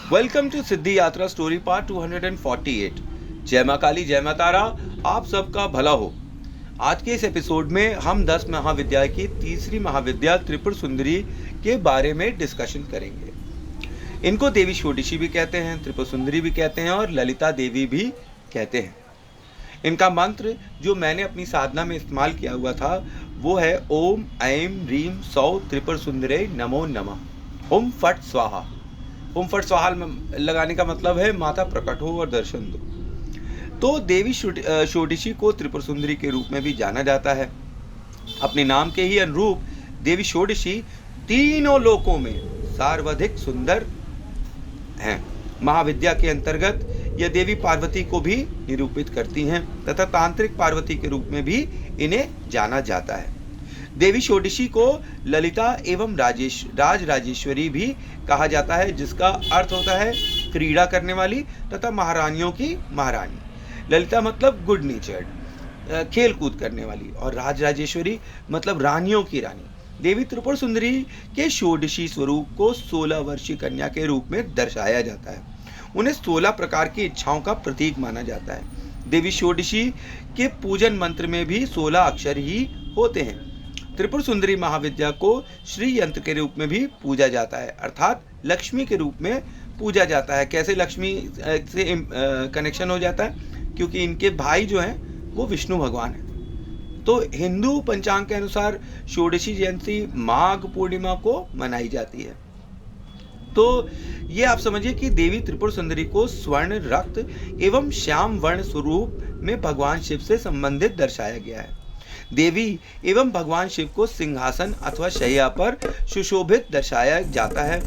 Welcome to सिद्धि यात्रा story part 248। जय मां काली, जय मां तारा, आप सबका भला हो। आज के इस एपिसोड में हम 10 महाविद्या की तीसरी महाविद्या त्रिपुर सुंदरी के बारे में डिस्कशन करेंगे। इनको देवी षोडशी भी कहते हैं, त्रिपुर सुंदरी भी कहते हैं और ललिता देवी भी कहते हैं। इनका मंत्र जो मैंने अपनी साधना में इस्तेमाल किया हुआ था वो है ओम ऐं ह्रीं सौ त्रिपुर सुंदरे नमो नमः। ओम फट स्वाहा। ओम फट स्वाहा लगाने का मतलब है माता प्रकट हो और दर्शन दो। तो देवी षोडशी को त्रिपुर सुंदरी के रूप में भी जाना जाता है। अपने नाम के ही अनुरूप देवी षोडशी तीनों लोकों में सर्वाधिक सुंदर हैं। महाविद्या के अंतर्गत यह देवी पार्वती को भी निरूपित करती हैं तथा तांत्रिक पार्वती के रूप में भी इन्हें जाना जाता है। देवी षोडशी को ललिता एवं राजराजेश्वरी भी कहा जाता है, जिसका अर्थ होता है क्रीड़ा करने वाली तथा महारानियों की महारानी। ललिता मतलब गुड नेचर्ड, खेल कूद करने वाली, और राजराजेश्वरी मतलब रानियों की रानी। देवी त्रिपुर सुंदरी के षोडशी स्वरूप को 16 वर्षीय कन्या के रूप में दर्शाया जाता है। उन्हें 16 प्रकार की इच्छाओं का प्रतीक माना जाता है। देवी षोडशी के पूजन मंत्र में भी 16 अक्षर ही होते हैं। त्रिपुर सुंदरी महाविद्या को श्री यंत्र के रूप में भी पूजा जाता है, अर्थात लक्ष्मी के रूप में पूजा जाता है। कैसे लक्ष्मी से कनेक्शन हो जाता है? क्योंकि इनके भाई जो हैं वो विष्णु भगवान हैं। तो हिंदू पंचांग के अनुसार षोडशी जयंती माघ पूर्णिमा को मनाई जाती है। तो ये आप समझिए कि देवी त्रिपुर सुंदरी को स्वर्ण, रक्त एवं श्याम वर्ण स्वरूप में भगवान शिव से संबंधित दर्शाया गया है। देवी एवं भगवान शिव को सिंहासन अथवा शैया पर सुशोभित दर्शाया जाता है,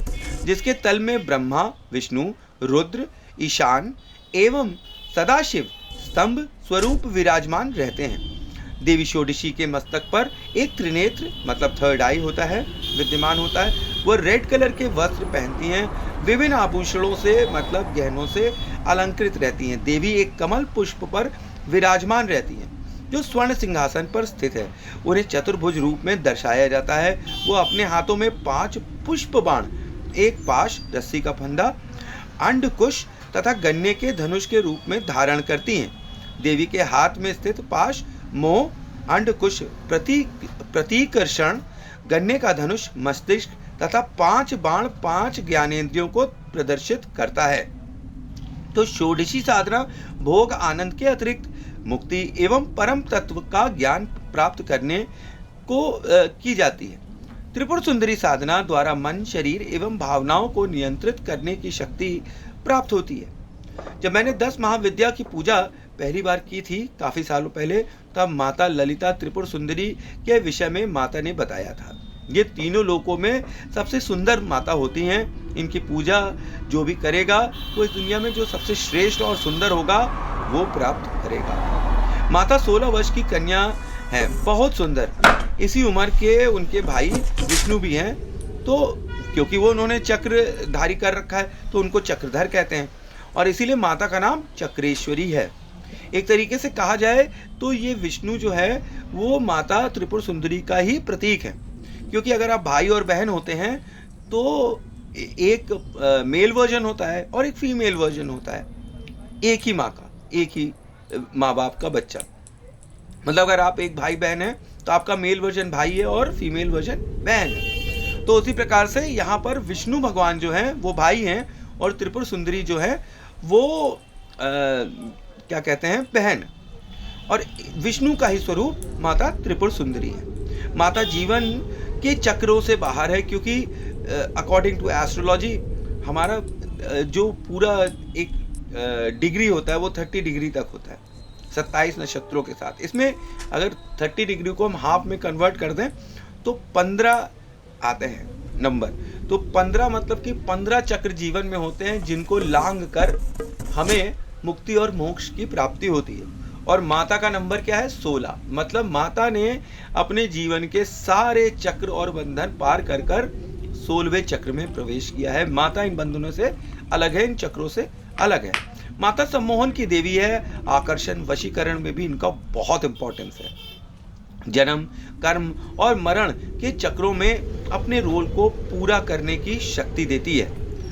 जिसके तल में ब्रह्मा, विष्णु, रुद्र, ईशान एवं सदाशिव स्तंभ स्वरूप विराजमान रहते हैं। देवी षोडशी के मस्तक पर एक त्रिनेत्र मतलब थर्ड आई होता है, विद्यमान होता है। वह रेड कलर के वस्त्र पहनती हैं, विभिन्न आभूषणों से मतलब गहनों से अलंकृत रहती हैं। देवी एक कमल पुष्प पर विराजमान रहती हैं जो स्वर्ण सिंहासन पर स्थित है। उन्हें चतुर्भुज रूप में दर्शाया जाता है। वो अपने हाथों में 5 पुष्प बाण, एक पाश, रस्सी का फंदा, अंडकुश तथा गन्ने के धनुष के रूप में धारण करती हैं। देवी के हाथ में स्थित पाश मोह, अंडकुश प्रतिकर्षण, गन्ने का धनुष मस्तिष्क तथा 5 बाण 5 ज्ञानेंद्रियों को प्रदर्शित करता है। तो षोडशी साधना भोग आनंद के अतिरिक्त मुक्ति एवं परम तत्व का ज्ञान प्राप्त करने को की जाती है। त्रिपुर सुंदरी साधना द्वारा मन, शरीर एवं भावनाओं को नियंत्रित करने की शक्ति प्राप्त होती है। जब मैंने 10 महाविद्या की पूजा पहली बार की थी काफी सालों पहले, तब माता ललिता त्रिपुर सुंदरी के विषय में माता ने बताया था। ये तीनों लोकों में सबसे सुंदर माता होती हैं। इनकी पूजा जो भी करेगा वो इस दुनिया में जो सबसे श्रेष्ठ और सुंदर होगा वो प्राप्त करेगा। माता 16 वर्ष की कन्या है, बहुत सुंदर। इसी उम्र के उनके भाई विष्णु भी हैं। तो क्योंकि वो उन्होंने चक्रधारी कर रखा है तो उनको चक्रधर कहते हैं, और इसीलिए माता का नाम चक्रेश्वरी है। एक तरीके से कहा जाए तो ये विष्णु जो है वो माता त्रिपुर सुंदरी का ही प्रतीक है। क्योंकि अगर आप भाई और बहन होते हैं तो एक मेल वर्जन होता है और एक फीमेल वर्जन होता है, एक ही माँ का, एक ही माँ बाप का बच्चा। मतलब अगर आप एक भाई बहन है तो आपका मेल वर्जन भाई है और फीमेल वर्जन बहन है। तो उसी प्रकार से यहाँ पर विष्णु भगवान जो हैं वो भाई हैं और त्रिपुर सुंदरी जो है वो क्या कहते हैं, बहन। और विष्णु का ही स्वरूप माता त्रिपुर सुंदरी है। माता जीवन के चक्रों से बाहर है, क्योंकि अकॉर्डिंग टू एस्ट्रोलॉजी हमारा जो पूरा एक डिग्री होता है वो 30 डिग्री तक होता है, 27 नक्षत्रों के साथ। इसमें अगर 30 डिग्री को हम हाफ में कन्वर्ट कर दें तो 15 आते हैं नंबर। तो 15 मतलब कि 15 चक्र जीवन में होते हैं जिनको लांघ कर हमें मुक्ति और मोक्ष की प्राप्ति होती है। और माता का नंबर क्या है? 16। मतलब माता ने अपने जीवन के सारे चक्र और बंधन पार कर कर 16वें चक्र में प्रवेश किया है। माता इन बंधनों से अलग है, इन चक्रों से अलग है। माता सम्मोहन की देवी है। आकर्षण, वशीकरण में भी इनका बहुत इंपॉर्टेंस है। जन्म, कर्म और मरण के चक्रों में अपने रोल को पूरा करने की शक्ति देती है।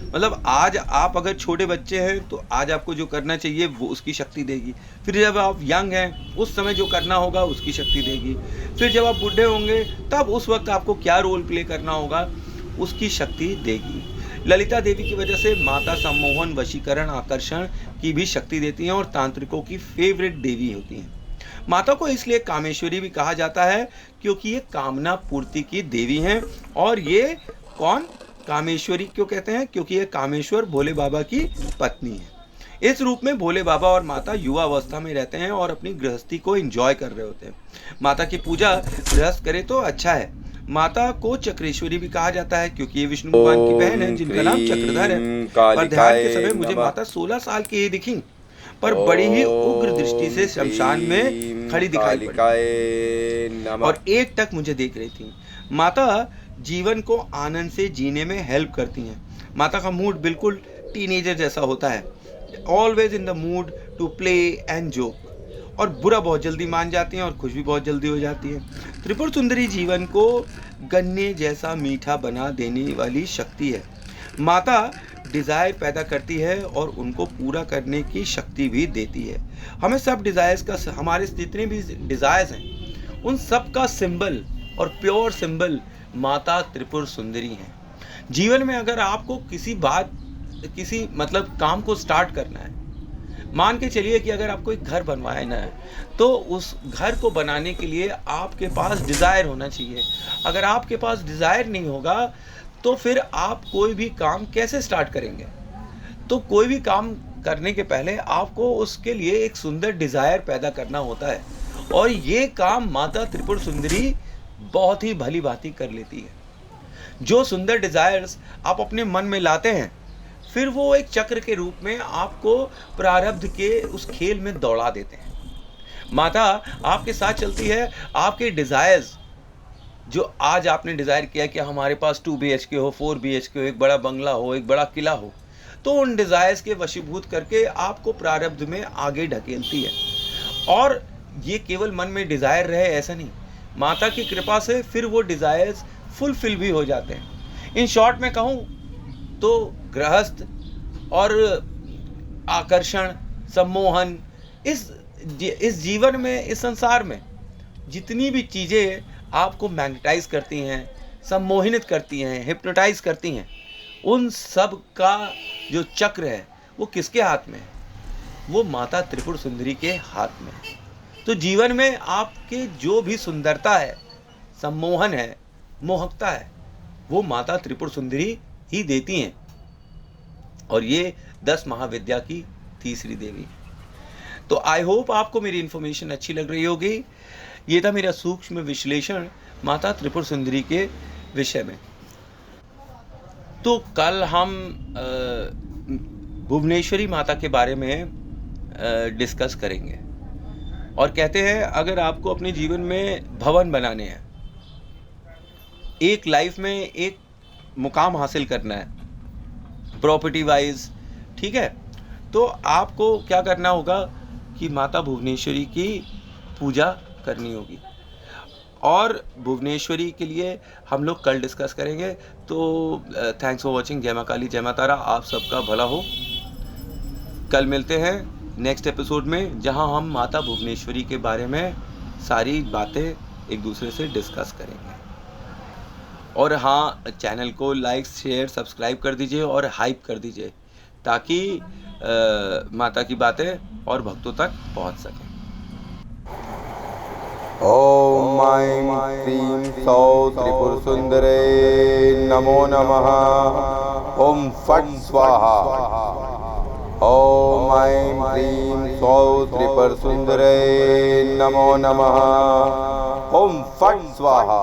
मतलब आज आप अगर छोटे बच्चे हैं तो आज आपको जो करना चाहिए वो उसकी शक्ति देगी। फिर जब आप यंग हैं उस समय जो करना होगा उसकी शक्ति देगी। फिर जब आप बूढ़े होंगे तब उस वक्त आपको क्या रोल प्ले करना होगा उसकी शक्ति देगी। ललिता देवी की वजह से माता सम्मोहन, वशीकरण, आकर्षण की भी शक्ति देती हैं और तांत्रिकों की फेवरेट देवी होती हैं। माता को इसलिए कामेश्वरी भी कहा जाता है क्योंकि ये कामना पूर्ति की देवी हैं। और ये कौन कामेश्वरी क्यों कहते हैं? क्योंकि ये कामेश्वर भोले बाबा की पत्नी है। इस रूप में भोले बाबा और माता युवा अवस्था में रहते हैं और अपनी गृहस्थी को एंजॉय कर रहे होते हैं। माता की पूजा गृहस्थ करे तो अच्छा है। माता को चक्रेश्वरी भी कहा जाता है क्योंकि ये विष्णु भगवान की बहन है जिनका नाम चक्रधर है। पर ध्यान के समय मुझे माता 16 साल की ही दिखी, पर बड़ी ही उग्र दृष्टि से शमशान में खड़ी दिखाई पड़ी और एक टक मुझे देख रही थी। माता जीवन को आनंद से जीने में हेल्प करती हैं। माता का मूड बिल्कुल टीनेजर जैसा होता है, always in the mood to play and joke. और बुरा बहुत जल्दी मान जाती हैं और खुश भी बहुत जल्दी हो जाती हैं। त्रिपुर सुंदरी जीवन को गन्ने जैसा मीठा बना देने वाली शक्ति है। माता डिज़ायर पैदा करती है और उनको पूरा करने की शक्ति भी देती है। हमें सब डिज़ायर्स का, हमारे जितने भी डिज़ायर्स हैं उन सब का सिंबल और प्योर सिंबल माता त्रिपुर सुंदरी हैं। जीवन में अगर आपको किसी मतलब काम को स्टार्ट करना है, मान के चलिए कि अगर आपको एक घर बनवाना है तो उस घर को बनाने के लिए आपके पास डिज़ायर होना चाहिए। अगर आपके पास डिज़ायर नहीं होगा तो फिर आप कोई भी काम कैसे स्टार्ट करेंगे? तो कोई भी काम करने के पहले आपको उसके लिए एक सुंदर डिज़ायर पैदा करना होता है और ये काम माता त्रिपुर सुंदरी बहुत ही भली भांति कर लेती है। जो सुंदर डिज़ायर्स आप अपने मन में लाते हैं फिर वो एक चक्र के रूप में आपको प्रारब्ध के उस खेल में दौड़ा देते हैं। माता आपके साथ चलती है। आपके डिज़ायर्स जो आज आपने डिज़ायर किया कि हमारे पास 2 BHK हो, 4 BHK हो, एक बड़ा बंगला हो, एक बड़ा किला हो, तो उन डिज़ायर्स के वशीभूत करके आपको प्रारब्ध में आगे ढकेलती है। और ये केवल मन में डिज़ायर रहे ऐसा नहीं, माता की कृपा से फिर वो डिज़ायर्स फुलफिल भी हो जाते हैं। इन शॉर्ट में कहूँ तो गृहस्थ और आकर्षण, सम्मोहन, इस जीवन में, इस संसार में जितनी भी चीज़ें आपको मैग्नेटाइज करती हैं, सम्मोहित करती हैं, हिप्नोटाइज करती हैं, उन सब का जो चक्र है वो किसके हाथ में है? वो माता त्रिपुर सुंदरी के हाथ में है। तो जीवन में आपके जो भी सुंदरता है, सम्मोहन है, मोहकता है, वो माता त्रिपुर सुंदरी ही देती हैं। और ये 10 महाविद्या की तीसरी देवी है। तो आई होप आपको मेरी इन्फॉर्मेशन अच्छी लग रही होगी। ये था मेरा सूक्ष्म विश्लेषण माता त्रिपुर सुंदरी के विषय में। तो कल हम भुवनेश्वरी माता के बारे में डिस्कस करेंगे। और कहते हैं अगर आपको अपने जीवन में भवन बनाने हैं, एक लाइफ में एक मुकाम हासिल करना है प्रॉपर्टी वाइज, ठीक है, तो आपको क्या करना होगा कि माता भुवनेश्वरी की पूजा करनी होगी। और भुवनेश्वरी के लिए हम लोग कल डिस्कस करेंगे। तो थैंक्स फॉर वॉचिंग। जय मां काली, जय मां तारा, आप सबका भला हो। कल मिलते हैं नेक्स्ट एपिसोड में जहां हम माता भुवनेश्वरी के बारे में सारी बातें एक दूसरे से डिस्कस करेंगे। और हाँ, चैनल को लाइक, शेयर, सब्सक्राइब कर दीजिए और हाइप कर दीजिए ताकि माता की बातें और भक्तों तक पहुंच सकें। ओम ऐं क्रीं सौः त्रिपुर सुंदरे नमो नमः। ओम फट स्वाहा। ओम ऐं क्रीं सौः त्रिपुर सुंदरे नमो नमः। ओम फट स्वाहा।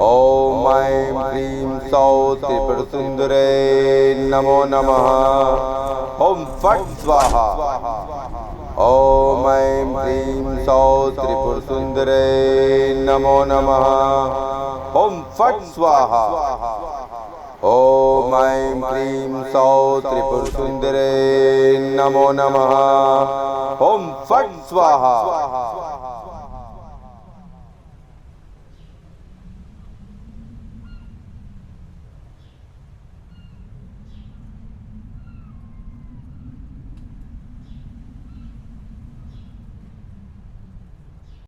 ओम ऐं क्रीं सौः त्रिपुर सुंदरे नमो नमः। ओम फट स्वाहा। ओम ऐं क्रीं सौः त्रिपुर सुंदरे नमो नमः। ओम फट स्वाहा। ओम ऐं क्रीं सौः त्रिपुर सुंदरे नमो नमः। ओम फट स्वाहा।